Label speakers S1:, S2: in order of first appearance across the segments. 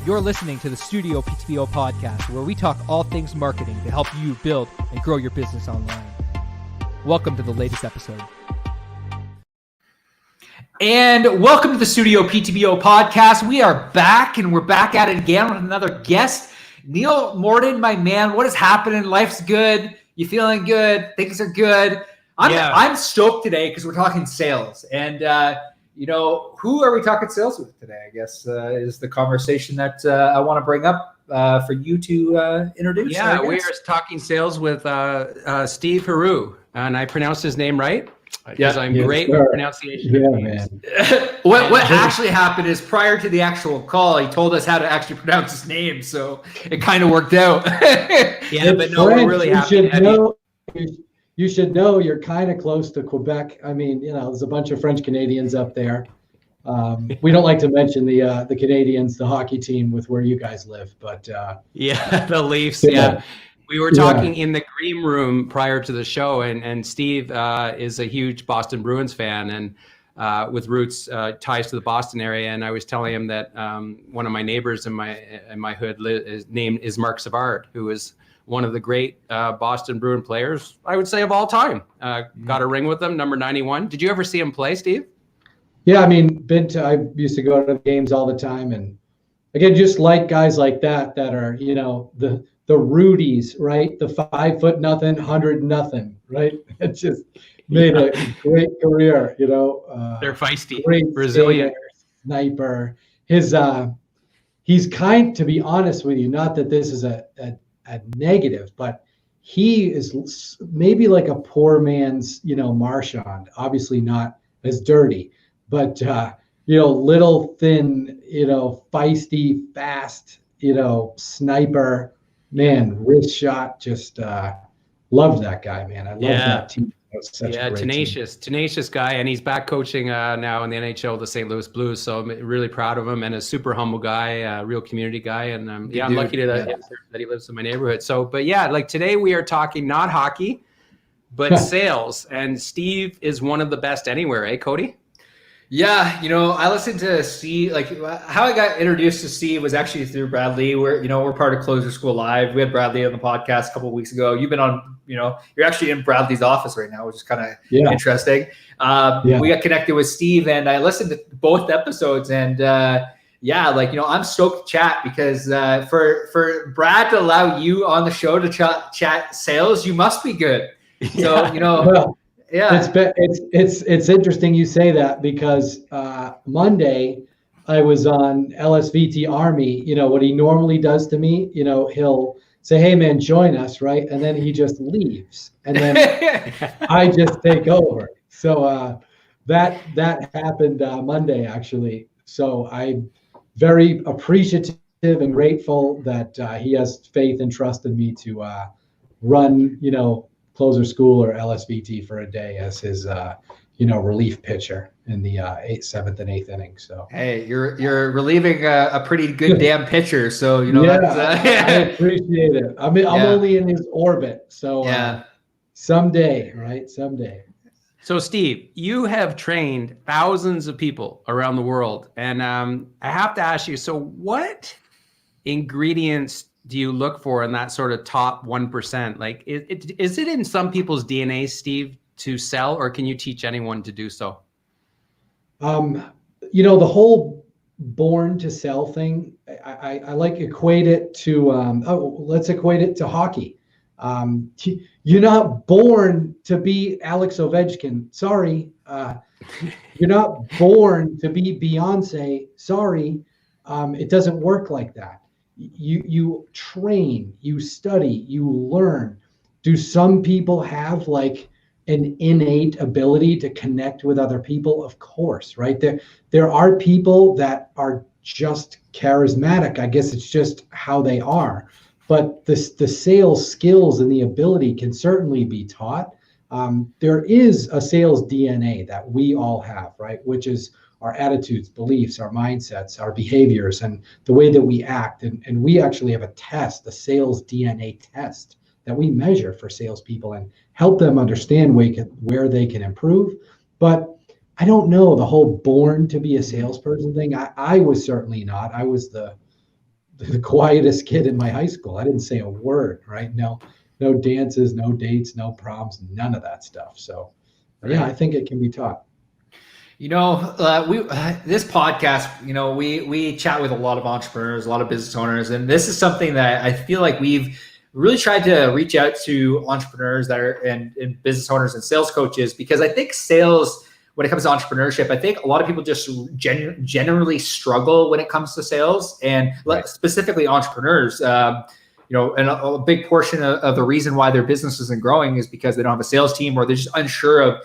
S1: You're listening to the StudioPTBO podcast, where we talk all things marketing to help you build and grow your business online. Welcome to the latest episode. And welcome to the StudioPTBO podcast. We are back, and we're back at it again with another guest. Neil Morden, my man, what is happening? Life's good. You feeling good? Things are good. I'm stoked today because we're talking sales. And, who are we talking sales with today, I guess, is the conversation that I want to bring up for you to introduce.
S2: Yeah, we are talking sales with Steve Heroux, and I pronounced his name right? Because I'm great with pronunciation of names.
S1: Man. What actually happened is prior to the actual call, he told us how to actually pronounce his name, so it kind of worked out.
S2: But no, we're really happy.
S3: You should know you're kind of close to Quebec. I mean, there's a bunch of French Canadians up there. We don't like to mention the Canadians, the hockey team with where you guys live, but
S2: the Leafs. Yeah. We were talking in the green room prior to the show, and Steve is a huge Boston Bruins fan, and with roots ties to the Boston area. And I was telling him that one of my neighbors in my hood his name is Mark Savard, who is one of the great Boston Bruin players, I would say, of all time. Got a ring with them, number 91. Did you ever see him play, Steve?
S3: Yeah, I mean, I used to go to the games all the time, and again, just like guys like that are the Rudies, right? The 5'0" 100 right? It just made a great career,
S2: They're feisty,
S3: great
S2: Brazilian
S3: sniper. He's kind, to be honest with you, not that this is a negative, but he is maybe like a poor man's, Marchand. Obviously not as dirty, but little, thin, feisty, fast, sniper. Man, wrist shot, just loved that guy, man. I love that team.
S2: Tenacious guy, and he's back coaching now in the NHL with the St. Louis Blues. So I'm really proud of him, and a super humble guy, real community guy. And I'm lucky that he lives in my neighborhood. So, but like today we are talking not hockey, but sales. And Steve is one of the best anywhere, eh, Cody?
S1: Yeah, I listened to Steve. Like, how I got introduced to Steve was actually through Bradley. We're part of Closer School Live. We had Bradley on the podcast a couple of weeks ago. You've been on, you're actually in Bradley's office right now, which is kind of interesting. We got connected with Steve, and I listened to both episodes, and I'm stoked to chat because for Brad to allow you on the show to chat sales, you must be good. So
S3: it's interesting you say that because Monday I was on LSVT Army. What he normally does to me, he'll say, "Hey man, join us," right? And then he just leaves, and then I just take over. So that happened Monday actually. So I'm very appreciative and grateful that he has faith and trust in me to run, Closer School or LSVT for a day as his relief pitcher in the 7th and 8th inning. So
S1: hey, you're relieving a pretty good damn pitcher. So
S3: I appreciate it. I mean, I'm only in his orbit, so someday, right? Someday.
S2: So Steve, you have trained thousands of people around the world, and I have to ask you. So what ingredients do you look for in that sort of top 1%? Like, is it in some people's DNA, Steve, to sell, or can you teach anyone to do so?
S3: The whole born to sell thing, I like equate it to, let's equate it to hockey. You're not born to be Alex Ovechkin. Sorry. You're not born to be Beyonce. Sorry. It doesn't work like that. You train, you study, you learn. Do some people have like an innate ability to connect with other people? Of course, right? There are people that are just charismatic. I guess it's just how they are. But the sales skills and the ability can certainly be taught. There is a sales DNA that we all have, right? Which is our attitudes, beliefs, our mindsets, our behaviors, and the way that we act. And we actually have a test, a sales DNA test that we measure for salespeople and help them understand where they can improve. But I don't know the whole born to be a salesperson thing. I was certainly not. I was the the quietest kid in my high school. I didn't say a word, right? No dances, no dates, no proms, none of that stuff. So yeah, I think it can be taught.
S1: This podcast, we chat with a lot of entrepreneurs, a lot of business owners, and this is something that I feel like we've really tried to reach out to entrepreneurs that are and business owners and sales coaches, because I think sales, when it comes to entrepreneurship, I think a lot of people just generally struggle when it comes to sales, and specifically entrepreneurs. And a big portion of the reason why their business isn't growing is because they don't have a sales team, or they're just unsure of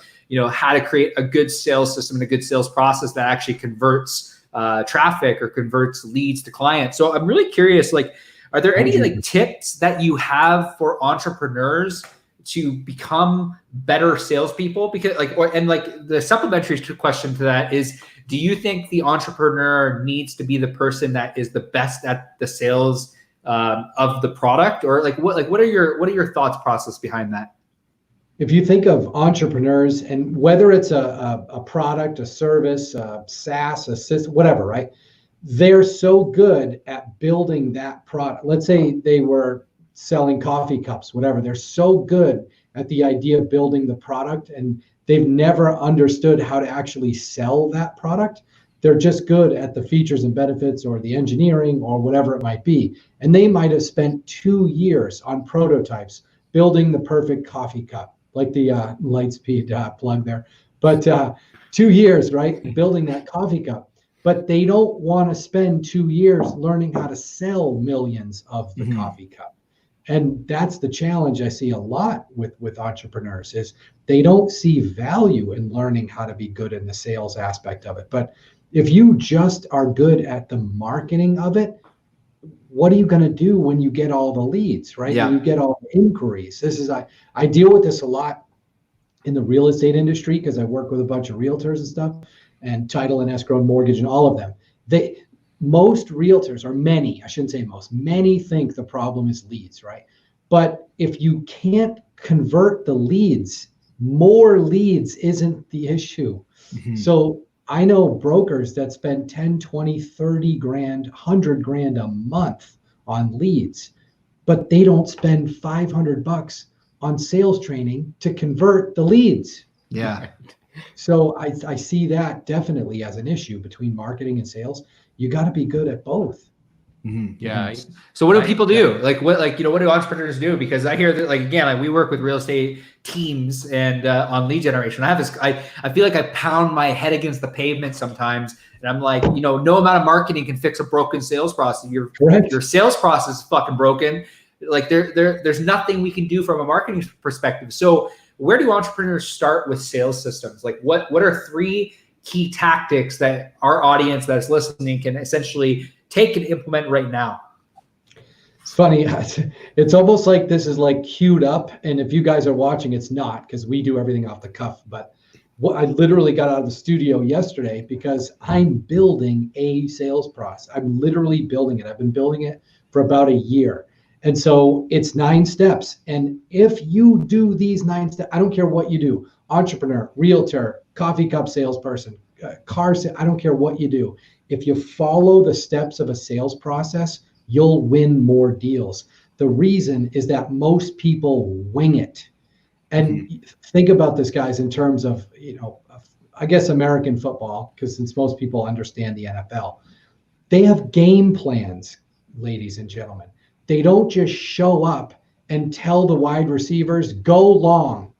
S1: how to create a good sales system and a good sales process that actually converts traffic or converts leads to clients. So I'm really curious, are there any tips that you have for entrepreneurs to become better salespeople? Because the supplementary question to that is, do you think the entrepreneur needs to be the person that is the best at the sales of the product, or what are your thoughts process behind that?
S3: If you think of entrepreneurs, and whether it's a product, a service, a SaaS, a system, whatever, right? They're so good at building that product. Let's say they were selling coffee cups, whatever. They're so good at the idea of building the product, and they've never understood how to actually sell that product. They're just good at the features and benefits, or the engineering, or whatever it might be. And they might have spent 2 years on prototypes building the perfect coffee cup, like the Lightspeed plug there. But 2 years, right, building that coffee cup. But they don't want to spend 2 years learning how to sell millions of the coffee cup. And that's the challenge I see a lot with entrepreneurs, is they don't see value in learning how to be good in the sales aspect of it. But if you just are good at the marketing of it, what are you going to do when you get all the leads, right?
S1: Yeah.
S3: When you get all the inquiries. I deal with this a lot in the real estate industry, because I work with a bunch of realtors and stuff, and title and escrow and mortgage and all of them. Most realtors, or many, I shouldn't say most, many think the problem is leads, right? But if you can't convert the leads, more leads isn't the issue. So I know brokers that spend 10, 20, 30 grand, 100 grand a month on leads, but they don't spend $500 on sales training to convert the leads.
S1: Yeah.
S3: So I see that definitely as an issue between marketing and sales. You got to be good at both.
S2: Yeah.
S1: So what do people do? What do entrepreneurs do? Because I hear that, we work with real estate teams and on lead generation. I have this, I feel like I pound my head against the pavement sometimes, and I'm like, no amount of marketing can fix a broken sales process. Your sales process is fucking broken. There's nothing we can do from a marketing perspective. So where do entrepreneurs start with sales systems? What are 3 key tactics that our audience that's listening can essentially take and implement right now?
S3: It's funny. It's almost like this is queued up. And if you guys are watching, it's not, because we do everything off the cuff. But I literally got out of the studio yesterday because I'm building a sales process. I'm literally building it. I've been building it for about a year. And so it's 9 steps. And if you do these 9 steps, I don't care what you do, entrepreneur, realtor, coffee cup salesperson, car sale, I don't care what you do. If you follow the steps of a sales process, you'll win more deals. The reason is that most people wing it. And think about this, guys, in terms of, I guess American football, because since most people understand the NFL, they have game plans, ladies and gentlemen. They don't just show up and tell the wide receivers, go long.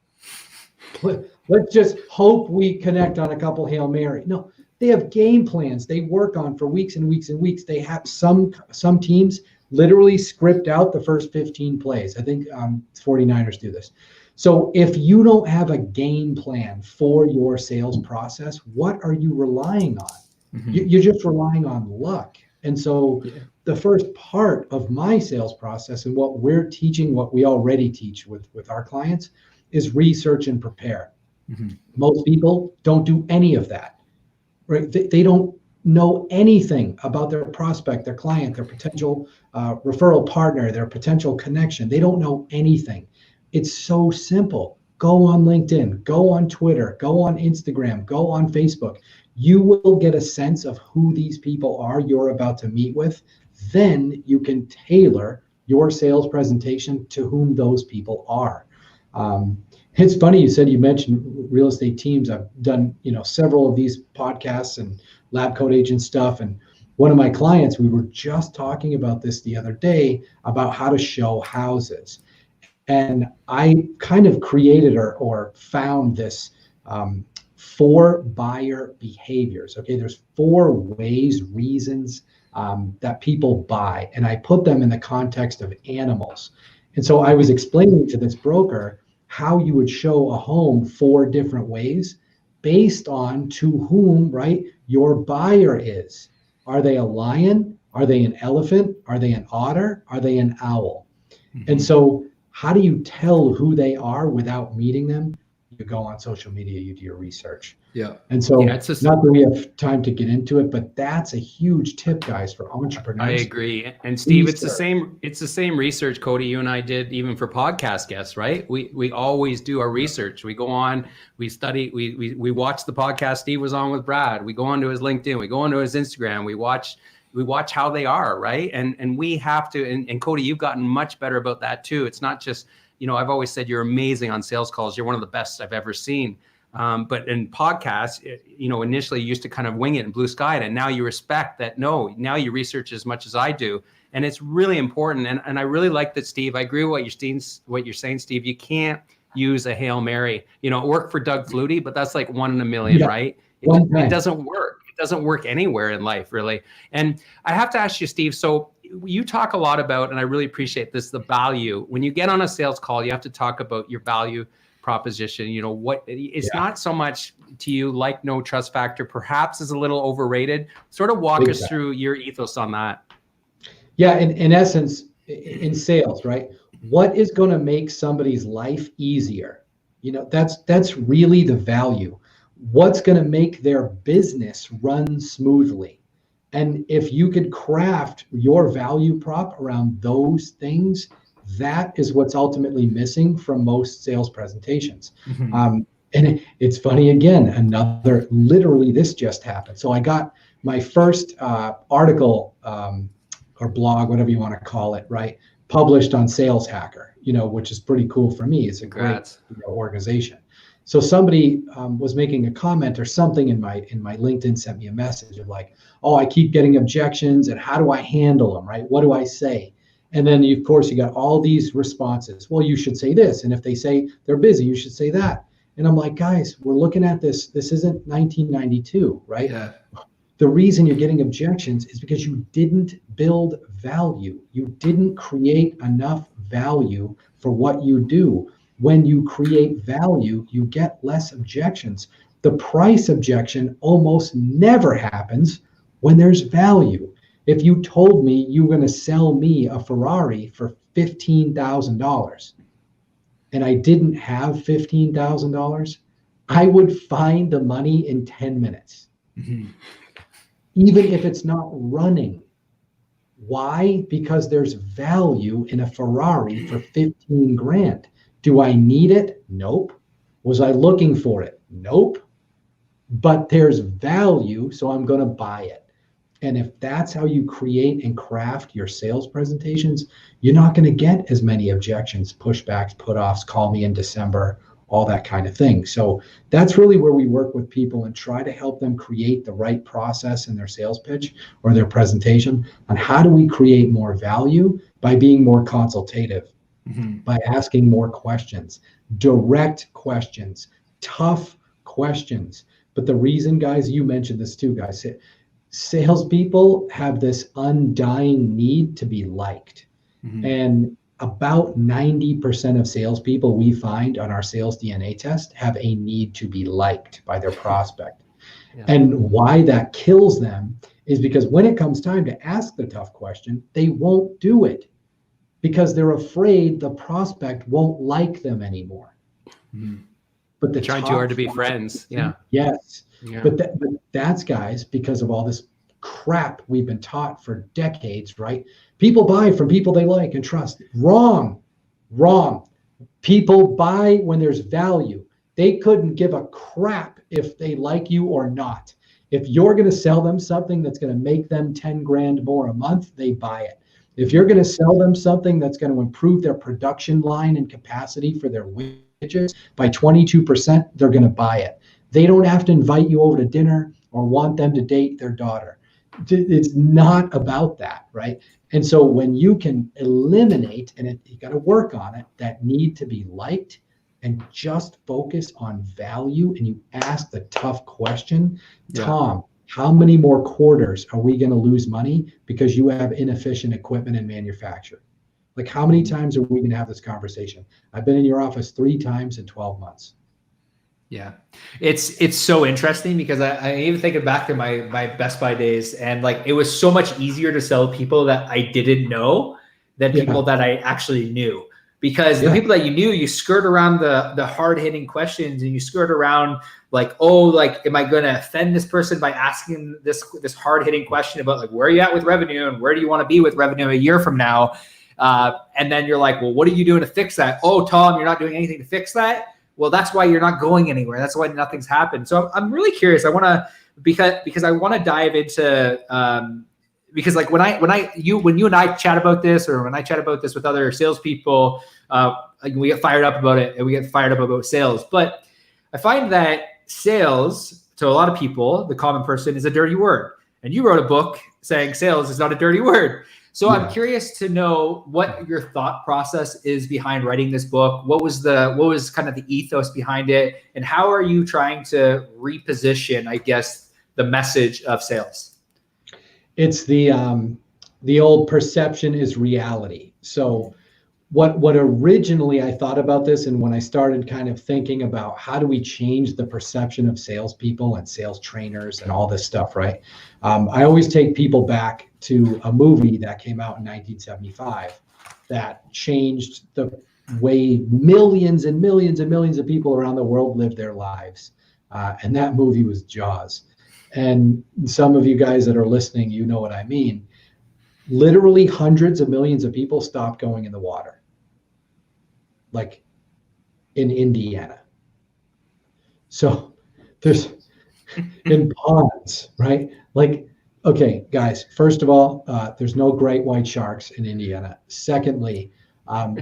S3: Let's just hope we connect on a couple Hail Mary. No, they have game plans they work on for weeks and weeks and weeks. They have some teams literally script out the first 15 plays. I think 49ers do this. So if you don't have a game plan for your sales process, what are you relying on? You're just relying on luck. And so the first part of my sales process, and what we're teaching, what we already teach with our clients, is research and prepare. Most people don't do any of that, right? They don't know anything about their prospect, their client, their potential referral partner, their potential connection. They don't know anything. It's so simple. Go on LinkedIn, go on Twitter, go on Instagram, go on Facebook. You will get a sense of who these people are you're about to meet with then you can tailor your sales presentation to whom those people are. It's funny you mentioned real estate teams. I've done several of these podcasts and lab coat agent stuff, and one of my clients, we were just talking about this the other day about how to show houses. And I kind of created or found this 4 buyer behaviors. Okay, there's 4 reasons that people buy, and I put them in the context of animals. And so I was explaining to this broker how you would show a home 4 different ways based on to whom, right, your buyer is. Are they a lion? Are they an elephant? Are they an otter? Are they an owl? Mm-hmm. And so how do you tell who they are without meeting them? You go on social media, you do your research.
S1: Yeah.
S3: And so not that we have time to get into it, but that's a huge tip, guys, for entrepreneurs.
S2: I agree. And Steve, it's the same research, Cody, you and I did even for podcast guests, right? We always do our research. We go on, we study, we watch the podcast Steve was on with Brad. We go onto his LinkedIn, we go onto his Instagram, we watch how they are, right? And we have to, and Cody, you've gotten much better about that too. It's not just, I've always said you're amazing on sales calls. You're one of the best I've ever seen. But in podcasts, initially you used to kind of wing it and blue sky it, and now you respect that. No, now you research as much as I do. And it's really important. And I really like that, Steve. I agree with what you're saying, Steve. You can't use a Hail Mary. It worked for Doug Flutie, but that's like 1 in a million, right? It doesn't work. It doesn't work anywhere in life, really. And I have to ask you, Steve, so you talk a lot about, and I really appreciate this, the value. When you get on a sales call, you have to talk about your value proposition. It's not so much to you like no trust factor, perhaps is a little overrated. Sort of walk us through your ethos on that.
S3: Yeah, in essence, in sales, right? What is going to make somebody's life easier? That's really the value. What's going to make their business run smoothly? And if you could craft your value prop around those things, that is what's ultimately missing from most sales presentations. Mm-hmm. And it's funny, again, literally this just happened. So I got my first article or blog, whatever you want to call it, right, published on Sales Hacker, which is pretty cool for me. It's a great organization. So somebody was making a comment or something in my LinkedIn, sent me a message of like, oh, I keep getting objections, and how do I handle them, right? What do I say? And then, of course, you got all these responses. Well, you should say this. And if they say they're busy, you should say that. And I'm like, guys, we're looking at this. This isn't 1992, right? Yeah. The reason you're getting objections is because you didn't build value. You didn't create enough value for what you do. When you create value, you get less objections. The price objection almost never happens when there's value. If you told me you were going to sell me a Ferrari for $15,000 and I didn't have $15,000, I would find the money in 10 minutes. Mm-hmm. Even if it's not running. Why? Because there's value in a Ferrari for 15 grand. Do I need it? Nope. Was I looking for it? Nope. But there's value, so I'm going to buy it. And if that's how you create and craft your sales presentations, you're not going to get as many objections, pushbacks, put-offs, call me in December, all that kind of thing. So that's really where we work with people and try to help them create the right process in their sales pitch or their presentation on how do we create more value by being more consultative, by asking more questions, direct questions, tough questions. But the reason, guys, you mentioned this too, guys, salespeople have this undying need to be liked. Mm-hmm. And about 90% of salespeople we find on our sales DNA test have a need to be liked by their prospect. Yeah. And why that kills them is because when it comes time to ask the tough question, they won't do it because they're afraid the prospect won't like them anymore. Mm-hmm. But they're
S2: trying too hard to be friends. Yeah.
S3: Yes. Yeah. But that's, guys, because of all this crap we've been taught for decades, right? People buy from people they like and trust. Wrong. People buy when there's value. They couldn't give a crap if they like you or not. If you're going to sell them something that's going to make them 10 grand more a month, they buy it. If you're going to sell them something that's going to improve their production line and capacity for their widgets by 22%, they're going to buy it. They don't have to invite you over to dinner or want them to date their daughter. It's not about that, right? And so when you can eliminate, and you got to work on it, that need to be liked, and just focus on value, and you ask the tough question, Tom, how many more quarters are we going to lose money because you have inefficient equipment and manufacturing? Like, how many times are we going to have this conversation? I've been in your office 3 times in 12 months.
S1: Yeah, it's so interesting because I even thinking back to my Best Buy days, and like it was so much easier to sell people that I didn't know than people that I actually knew. Because the people that you knew, you skirt around the hard-hitting questions, and you skirt around like, oh, like, am I going to offend this person by asking this hard-hitting question about like, where are you at with revenue and where do you want to be with revenue a year from now? And then you're like, well, what are you doing to fix that? Oh, Tom, you're not doing anything to fix that? Well, that's why you're not going anywhere. That's why nothing's happened. So I'm really curious. I want to, because I want to dive into, because like when you and I chat about this, or when I chat about this with other salespeople, like we get fired up about it, and we get fired up about sales. But I find that sales, to a lot of people, the common person, is a dirty word. And you wrote a book saying sales is not a dirty word. So I'm curious to know what your thought process is behind writing this book. What was kind of the ethos behind it, and how are you trying to reposition, I guess, the message of sales?
S3: It's the old perception is reality. So what originally I thought about this, and when I started kind of thinking about how do we change the perception of salespeople and sales trainers and all this stuff, right? I always take people back to a movie that came out in 1975 that changed the way millions and millions and millions of people around the world live their lives. And that movie was Jaws. And some of you guys that are listening, you know what I mean. Literally hundreds of millions of people stopped going in the water, like in Indiana. So there's in ponds, right? Like, okay, guys, first of all, there's no great white sharks in Indiana. Secondly,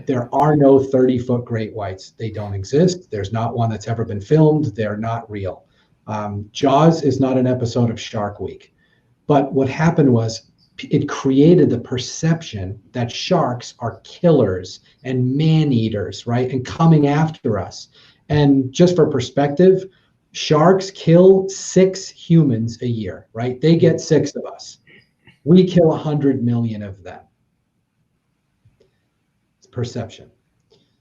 S3: there are no 30-foot great whites. They don't exist. There's not one that's ever been filmed. They're not real. Jaws is not an episode of Shark Week. But what happened was it created the perception that sharks are killers and man-eaters, right? And coming after us. And just for perspective, sharks kill 6 humans a year, right? They get 6 of us. We kill 100 million of them. It's perception.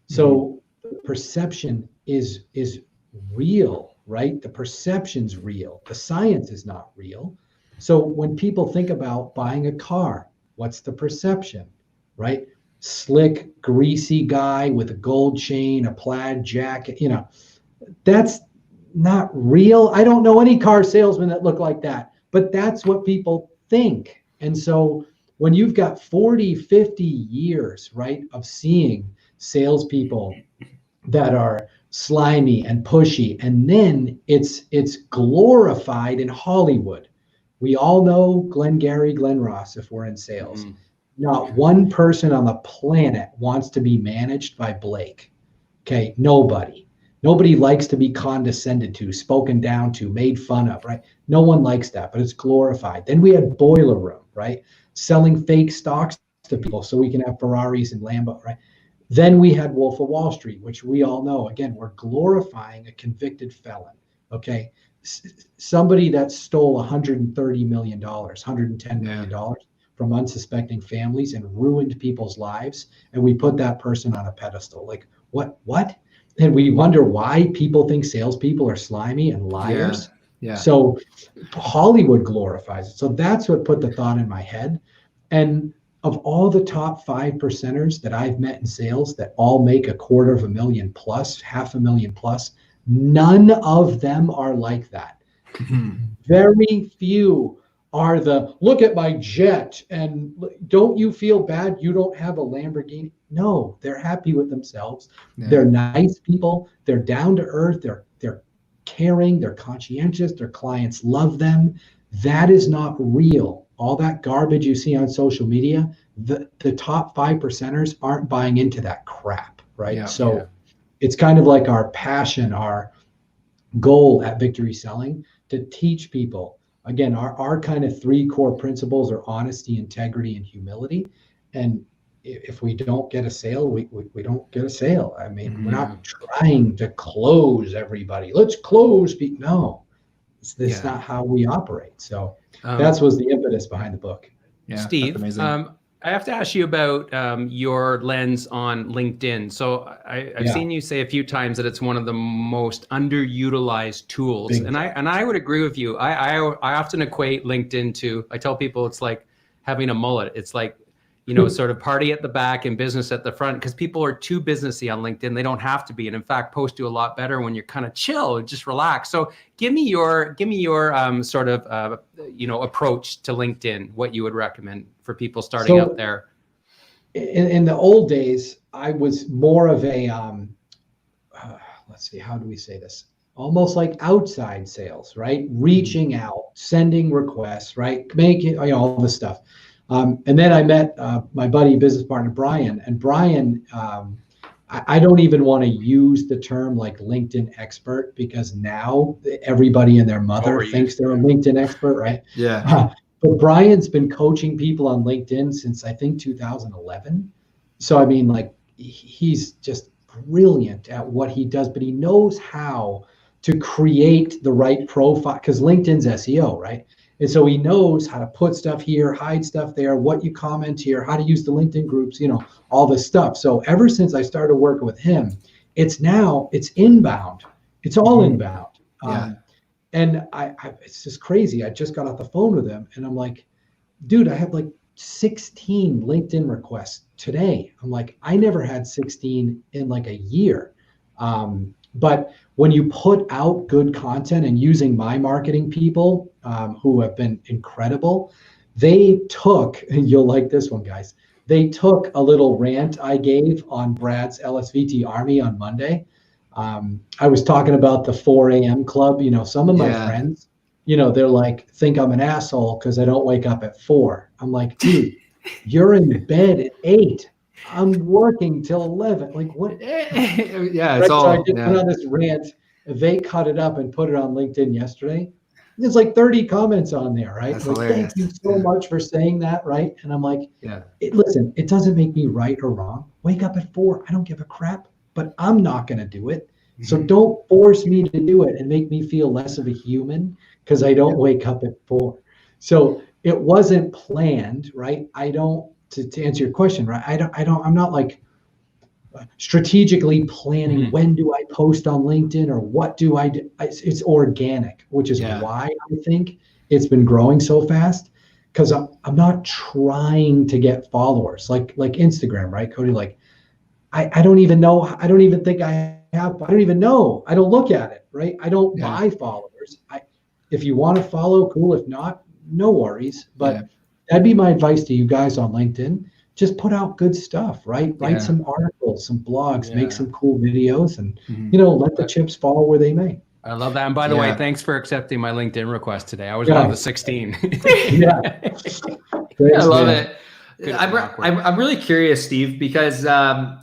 S3: So perception is real, right? The perception's real. The science is not real. So when people think about buying a car, what's the perception, right? Slick, greasy guy with a gold chain, a plaid jacket, that's not real. I don't know any car salesman that look like that, but that's what people think. And so when you've got 40, 50 years, right, of seeing salespeople that are slimy and pushy, and then it's glorified in Hollywood. We all know Glengarry Glen Ross if we're in sales. Not one person on the planet wants to be managed by Blake. Okay, nobody. Nobody likes to be condescended to, spoken down to, made fun of, right? No one likes that, but it's glorified. Then we had Boiler Room, right? Selling fake stocks to people so we can have Ferraris and Lambo, right? Then we had Wolf of Wall Street, which we all know. Again, we're glorifying a convicted felon, okay? Somebody that stole $130 million, $110 million from unsuspecting families and ruined people's lives, and we put that person on a pedestal. Like, what? And we wonder why people think salespeople are slimy and liars. Yeah. So Hollywood glorifies it. So that's what put the thought in my head. And of all the top 5%ers that I've met in sales that all make $250,000 plus, $500,000 plus, none of them are like that. Very few are the, look at my jet and don't you feel bad you don't have a Lamborghini? No, they're happy with themselves. Yeah. They're nice people. They're down to earth. They're caring, they're conscientious, their clients love them. That is not real. All that garbage you see on social media, the top 5%ers aren't buying into that crap, right? It's kind of like our passion, our goal at Victory Selling, to teach people. Again, our kind of 3 core principles are honesty, integrity, and humility. And if we don't get a sale, we don't get a sale. I mean, we're not trying to close everybody. Let's close. No, it's not how we operate. So that was the impetus behind the book.
S1: Yeah,
S2: Steve, I have to ask you about your lens on LinkedIn. So I've seen you say a few times that it's one of the most underutilized tools, and I would agree with you. I often equate LinkedIn to, I tell people it's like having a mullet. It's like, you know, sort of party at the back and business at the front, because people are too businessy on LinkedIn. They don't have to be, and in fact, posts do a lot better when you're kind of chill, just relax. So give me your sort of you know, approach to LinkedIn. What you would recommend for people starting out there?
S3: In the old days, I was more of a let's see, how do we say this? Almost like outside sales, right? Reaching out, sending requests, right? Making, you know, all this stuff. And then I met my buddy, business partner, Brian. And Brian, I don't even want to use the term like LinkedIn expert, because now everybody and their mother thinks they're a LinkedIn expert, right?
S1: Yeah.
S3: But Brian's been coaching people on LinkedIn since I think 2011. So, I mean, like, he's just brilliant at what he does, but he knows how to create the right profile, because LinkedIn's SEO, right? And so he knows how to put stuff here, hide stuff there, what you comment here, how to use the LinkedIn groups, you know, all this stuff. So ever since I started working with him, it's inbound. It's all inbound. And it's just crazy. I just got off the phone with him and I'm like, dude, I have like 16 LinkedIn requests today. I'm like, I never had 16 in like a year. But when you put out good content, and using my marketing people who have been incredible, they took, and you'll like this one, guys, they took a little rant I gave on Brad's LSVT Army on Monday. I was talking about the 4 a.m. club. You know, some of my friends, you know, they're like, think I'm an asshole because I don't wake up at 4. I'm like, dude, you're in bed at 8. I'm working till 11. Like, what?
S1: Yeah, it's
S3: right?
S1: all.
S3: So I just went on this rant. They cut it up and put it on LinkedIn yesterday. There's like 30 comments on there, right?
S1: That's
S3: like,
S1: hilarious.
S3: thank you so much for saying that, right? And I'm like, listen, it doesn't make me right or wrong. Wake up at 4. I don't give a crap, but I'm not going to do it. So don't force me to do it and make me feel less of a human because I don't wake up at 4. So it wasn't planned, right? I don't, to answer your question, right? I'm not like strategically planning when do I post on LinkedIn or what do I do. It's organic, which is why I think it's been growing so fast, because I'm not trying to get followers like Instagram, right, Cody? Like I don't even know. I don't even think I have. I don't even know. I don't look at it, right? I don't buy followers. If you want to follow, cool. If not, no worries. But that'd be my advice to you guys on LinkedIn. Just put out good stuff, right? Write some articles, some blogs, make some cool videos, and you know, let the chips fall where they may.
S2: I love that. And by the way, thanks for accepting my LinkedIn request today. I was
S3: Yeah.
S2: one of the 16.
S3: Thanks,
S1: I love
S3: man.
S1: it. I'm really curious, Steve, because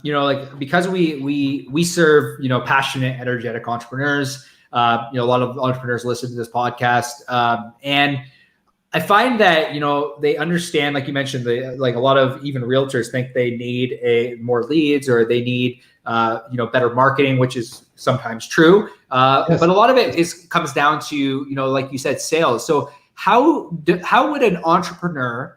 S1: you know, like, because we serve, you know, passionate, energetic entrepreneurs. You know, a lot of entrepreneurs listen to this podcast, and I find that, you know, they understand, like you mentioned, like a lot of even realtors think they need more leads, or they need you know, better marketing, which is sometimes true. But a lot of it comes down to, you know, like you said, sales. So how would an entrepreneur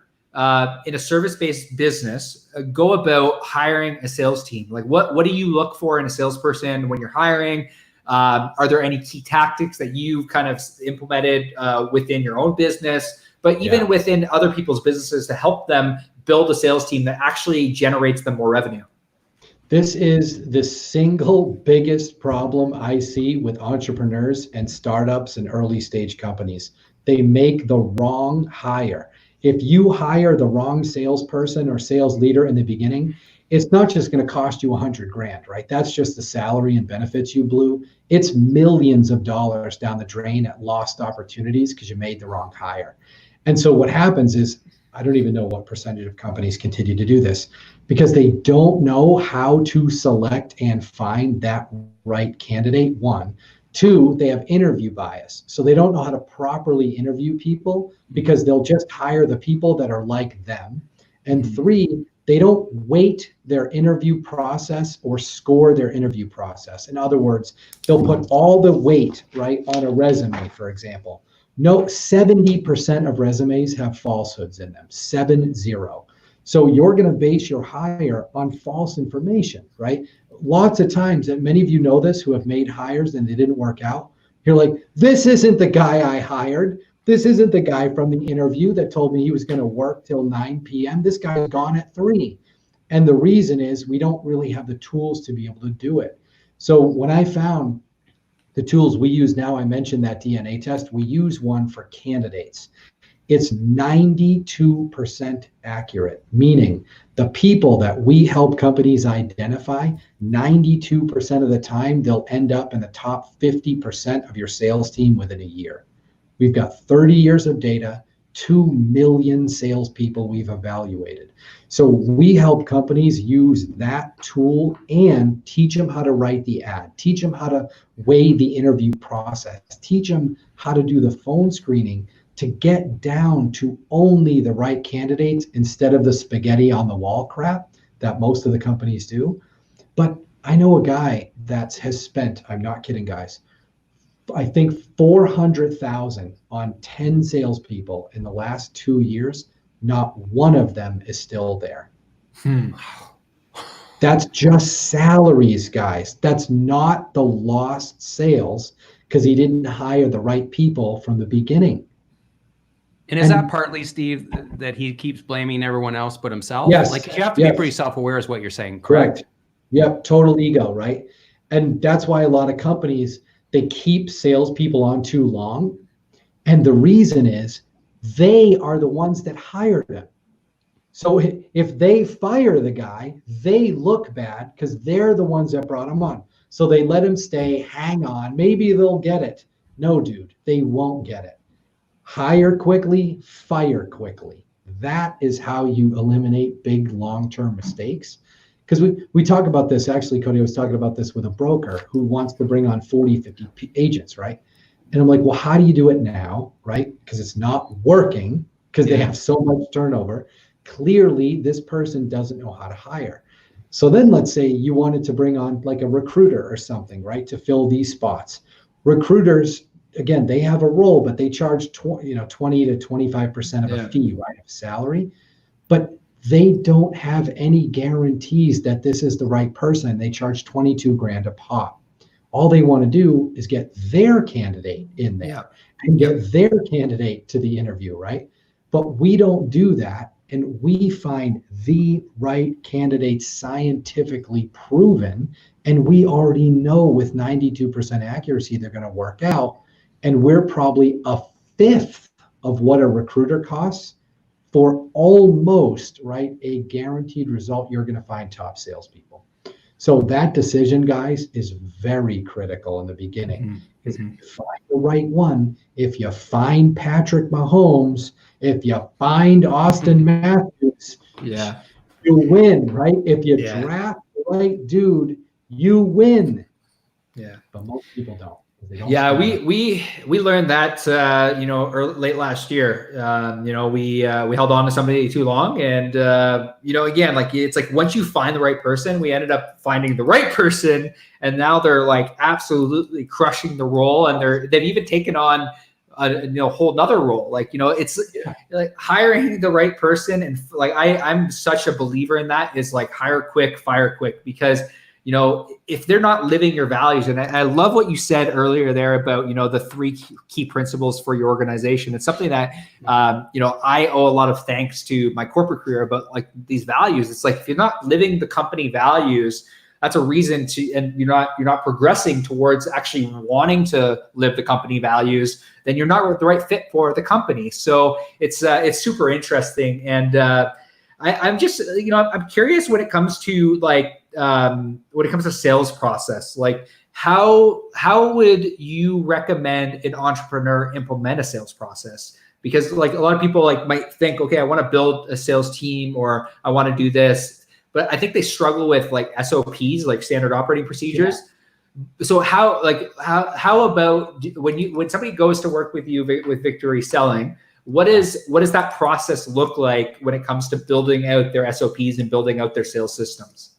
S1: in a service-based business go about hiring a sales team? Like, what do you look for in a salesperson when you're hiring? Are there any key tactics that you've kind of implemented within your own business, but even within other people's businesses, to help them build a sales team that actually generates them more revenue?
S3: This is the single biggest problem I see with entrepreneurs and startups and early stage companies. They make the wrong hire. If you hire the wrong salesperson or sales leader in the beginning, it's not just going to cost you $100,000, right? That's just the salary and benefits you blew. It's millions of dollars down the drain at lost opportunities because you made the wrong hire. And so what happens is, I don't even know what percentage of companies continue to do this because they don't know how to select and find that right candidate, one. Two, they have interview bias. So they don't know how to properly interview people because they'll just hire the people that are like them. And three, they don't weight their interview process or score their interview process. In other words, they'll put all the weight, right, on a resume, for example. No, 70% of resumes have falsehoods in them, 70. So you're going to base your hire on false information, right? Lots of times, and many of you know this who have made hires and they didn't work out. You're like, this isn't the guy I hired. This isn't the guy from the interview that told me he was going to work till 9 p.m. This guy's gone at 3. And the reason is we don't really have the tools to be able to do it. So when I found the tools we use now, I mentioned that DNA test, we use one for candidates. It's 92% accurate, meaning the people that we help companies identify, 92% of the time, they'll end up in the top 50% of your sales team within a year. We've got 30 years of data, 2 million salespeople we've evaluated. So we help companies use that tool and teach them how to write the ad, teach them how to weigh the interview process, teach them how to do the phone screening to get down to only the right candidates instead of the spaghetti on the wall crap that most of the companies do. But I know a guy that has spent, I'm not kidding, guys, I think $400,000 on 10 salespeople in the last 2 years. Not one of them is still there. That's just salaries, guys. That's not the lost sales because he didn't hire the right people from the beginning.
S2: And is that partly, Steve, that he keeps blaming everyone else but himself?
S3: Yes.
S2: Like you have to be pretty self-aware is what you're saying,
S3: correct? Yep, total ego, right? And that's why a lot of companies, they keep salespeople on too long. And the reason is they are the ones that hired them. So if they fire the guy, they look bad because they're the ones that brought him on. So they let him stay, hang on, maybe they'll get it. No, dude, they won't get it. Hire quickly, fire quickly. That is how you eliminate big long-term mistakes. Because we talk about this, actually, Cody, I was talking about this with a broker who wants to bring on 40, 50 agents, right? And I'm like, well, how do you do it now, right? Because it's not working because they have so much turnover. Clearly, this person doesn't know how to hire. So then let's say you wanted to bring on like a recruiter or something, right, to fill these spots. Recruiters, again, they have a role, but they charge 20 to 25% of a fee, right, of salary. But they don't have any guarantees that this is the right person. They charge $22,000 a pop. All they want to do is get their candidate in there and get their candidate to the interview, right? But we don't do that. And we find the right candidates scientifically proven. And we already know with 92% accuracy, they're going to work out. And we're probably a fifth of what a recruiter costs for almost, right, a guaranteed result. You're going to find top salespeople. So that decision, guys, is very critical in the beginning. If you find the right one, if you find Patrick Mahomes, if you find Austin Matthews, you win, right? If you draft the right dude, you win. But most people don't.
S1: We learned that late last year. We held on to somebody too long, and again, like it's like once you find the right person, we ended up finding the right person, and now they're like absolutely crushing the role, and they've even taken on a whole nother role. Like it's like hiring the right person, and like I'm such a believer in that is like hire quick, fire quick, because if they're not living your values, and I love what you said earlier there about, the 3 key principles for your organization. It's something that, I owe a lot of thanks to my corporate career about like these values. It's like, if you're not living the company values, that's a reason to, and you're not progressing towards actually wanting to live the company values, then you're not the right fit for the company. So it's super interesting. And, I'm just, I'm curious when it comes to sales process, like how would you recommend an entrepreneur implement a sales process? Because like a lot of people like might think, okay, I want to build a sales team or I want to do this, but I think they struggle with like SOPs, like standard operating procedures. Yeah. So how about when somebody goes to work with you with Victory Selling, what does that process look like when it comes to building out their SOPs and building out their sales systems?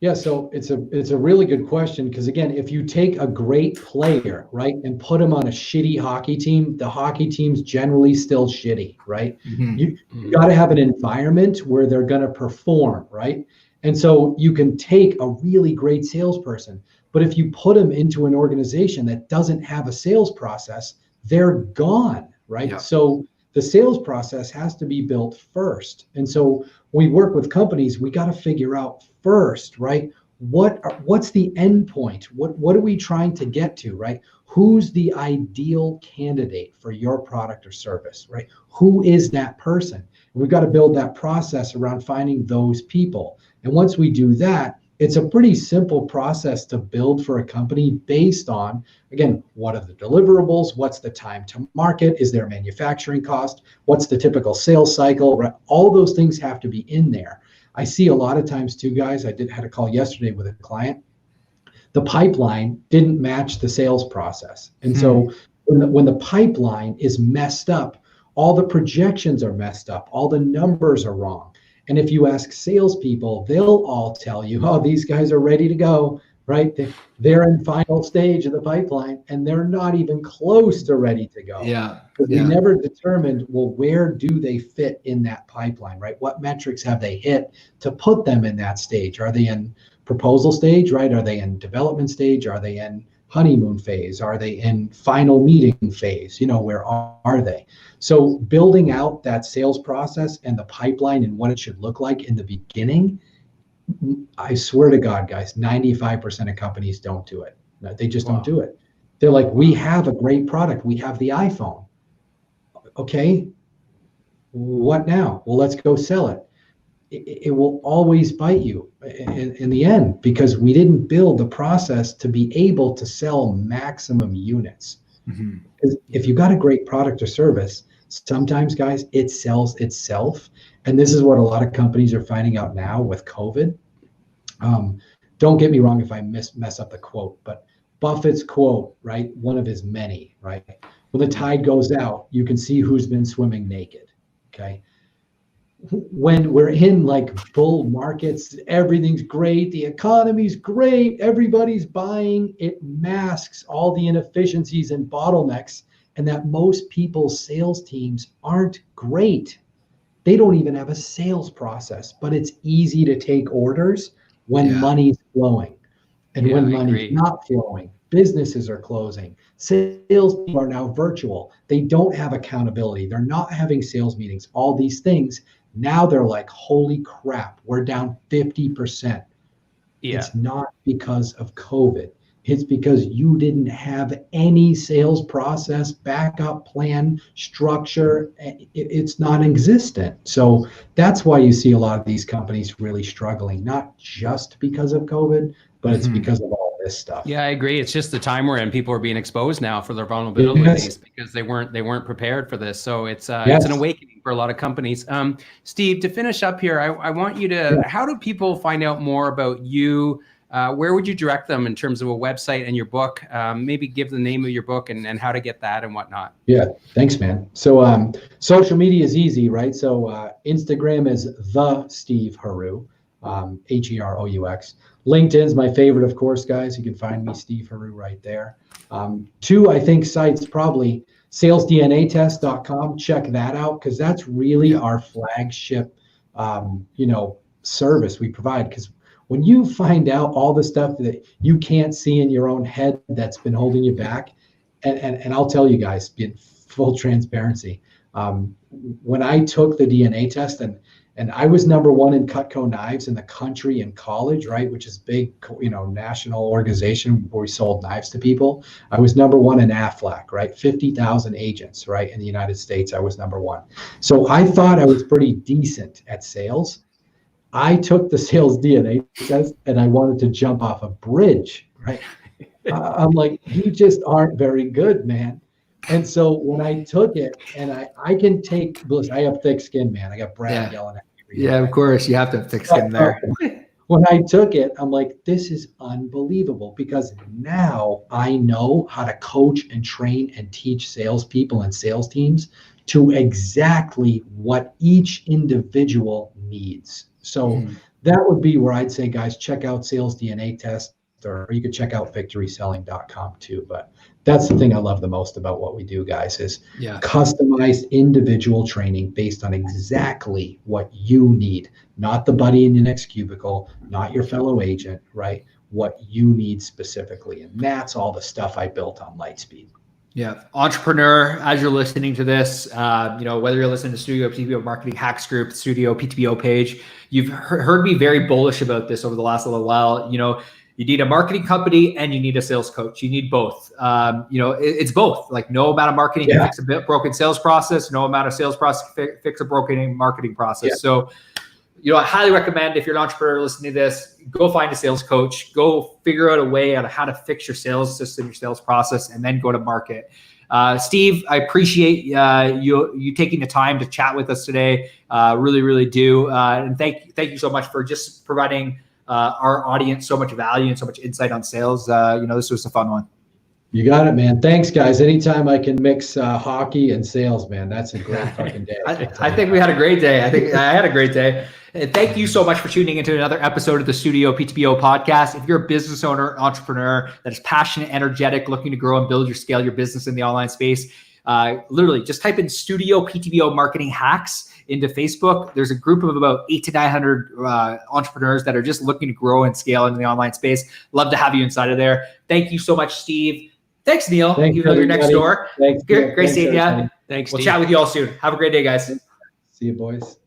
S3: Yeah, so it's a really good question, because again, if you take a great player, right, and put him on a shitty hockey team, the hockey team's generally still shitty, right? Mm-hmm. You got to have an environment where they're going to perform, right? And so you can take a really great salesperson, but if you put them into an organization that doesn't have a sales process, they're gone, right? Yeah. So the sales process has to be built first. And so when we work with companies, we got to figure out first, right? What's the end point? What are we trying to get to, right? Who's the ideal candidate for your product or service, right? Who is that person? And we've got to build that process around finding those people. And once we do that, it's a pretty simple process to build for a company based on, again, what are the deliverables? What's the time to market? Is there a manufacturing cost? What's the typical sales cycle? Right? All those things have to be in there. I see a lot of times too, guys, had a call yesterday with a client. The pipeline didn't match the sales process. And so when the pipeline is messed up, all the projections are messed up, all the numbers are wrong. And if you ask salespeople, they'll all tell you, oh, these guys are ready to go, right? They're in final stage of the pipeline and they're not even close to ready to go.
S1: Yeah.
S3: Because we never determined, well, where do they fit in that pipeline, right? What metrics have they hit to put them in that stage? Are they in proposal stage, right? Are they in development stage? Are they in honeymoon phase? Are they in final meeting phase? Where are they? So building out that sales process and the pipeline and what it should look like in the beginning, I swear to God, guys, 95% of companies don't do it. They just don't do it. They're like, we have a great product. We have the iPhone. Okay, what now? Well, let's go sell it. It will always bite you in the end, because we didn't build the process to be able to sell maximum units. Mm-hmm. If you got a great product or service, sometimes, guys, it sells itself. And this is what a lot of companies are finding out now with COVID. Don't get me wrong if I mess up the quote, but Buffett's quote, right? One of his many, right? When the tide goes out, you can see who's been swimming naked, okay? When we're in like bull markets, everything's great, the economy's great, everybody's buying, it masks all the inefficiencies and bottlenecks, and that most people's sales teams aren't great. They don't even have a sales process, but it's easy to take orders when money's flowing. And when money's not flowing, businesses are closing. Sales people are now virtual. They don't have accountability. They're not having sales meetings, all these things. Now they're like, holy crap, we're down 50%. Yeah. It's not because of COVID. It's because you didn't have any sales process, backup plan, structure. It's non-existent. So that's why you see a lot of these companies really struggling, not just because of COVID, but it's because of all this stuff.
S2: Yeah, I agree. It's just the time we're in. People are being exposed now for their vulnerabilities because they weren't prepared for this. So it's an awakening for a lot of companies. Steve, to finish up here, I want you to, how do people find out more about you? Where would you direct them in terms of a website and your book? Maybe give the name of your book and how to get that and whatnot.
S3: Yeah, thanks, man. So social media is easy, right? So Instagram is the Steve Heroux, Heroux. LinkedIn's my favorite, of course, guys. You can find me, Steve Heroux, right there. Two, I think, sites probably salesdnatest.com. Check that out, because that's really our flagship, service we provide. Because when you find out all the stuff that you can't see in your own head that's been holding you back, and I'll tell you guys, in full transparency, When I took the DNA test, and I was number one in Cutco knives in the country in college, right? Which is big, national organization where we sold knives to people. I was number one in AFLAC, right? 50,000 agents, right? In the United States, I was number one. So I thought I was pretty decent at sales. I took the sales DNA test and I wanted to jump off a bridge, right? I'm like, you just aren't very good, man. And so when I took it, and I can take, listen, I have thick skin, man. I got Brad yelling at me.
S1: Yeah, of course. You have to have thick skin there.
S3: When I took it, I'm like, this is unbelievable, because now I know how to coach and train and teach salespeople and sales teams to exactly what each individual needs. So that would be where I'd say, guys, check out Sales DNA Test, or you could check out victoryselling.com too. But that's the thing I love the most about what we do, guys, is customized individual training based on exactly what you need, not the buddy in the next cubicle, not your fellow agent, right? What you need specifically. And that's all the stuff I built on Lightspeed.
S1: Yeah. Entrepreneur, as you're listening to this, whether you're listening to StudioPTBO Marketing Hacks Group, StudioPTBO page, you've heard me very bullish about this over the last little while. You need a marketing company and you need a sales coach. You need both. It's both. Like, no amount of marketing can fix a broken sales process. No amount of sales process fix a broken marketing process. Yeah. So, I highly recommend, if you're an entrepreneur listening to this, go find a sales coach. Go figure out a way on how to fix your sales system, your sales process, and then go to market. Steve, I appreciate you taking the time to chat with us today. Really, really do. And thank you so much for just providing our audience so much value and so much insight on sales. This was a fun one.
S3: You got it, man. Thanks, guys. Anytime I can mix hockey and sales, man, that's a great fucking day.
S1: I think we had a great day. I think I had a great day. And thank you so much for tuning into another episode of the StudioPTBO podcast. If you're a business owner, entrepreneur that is passionate, energetic, looking to grow and build scale your business in the online space, literally just type in StudioPTBO Marketing Hacks into Facebook. There's a group of about 800 to 900 entrepreneurs that are just looking to grow and scale in the online space. Love to have you inside of there. Thank you so much, Steve. Thanks, Neil.
S3: Thanks,
S1: you're next door.
S3: Thanks,
S1: great seeing you.
S2: Thanks,
S1: We'll
S2: Steve.
S1: chat with you all soon. Have a great day, guys.
S3: See you, boys.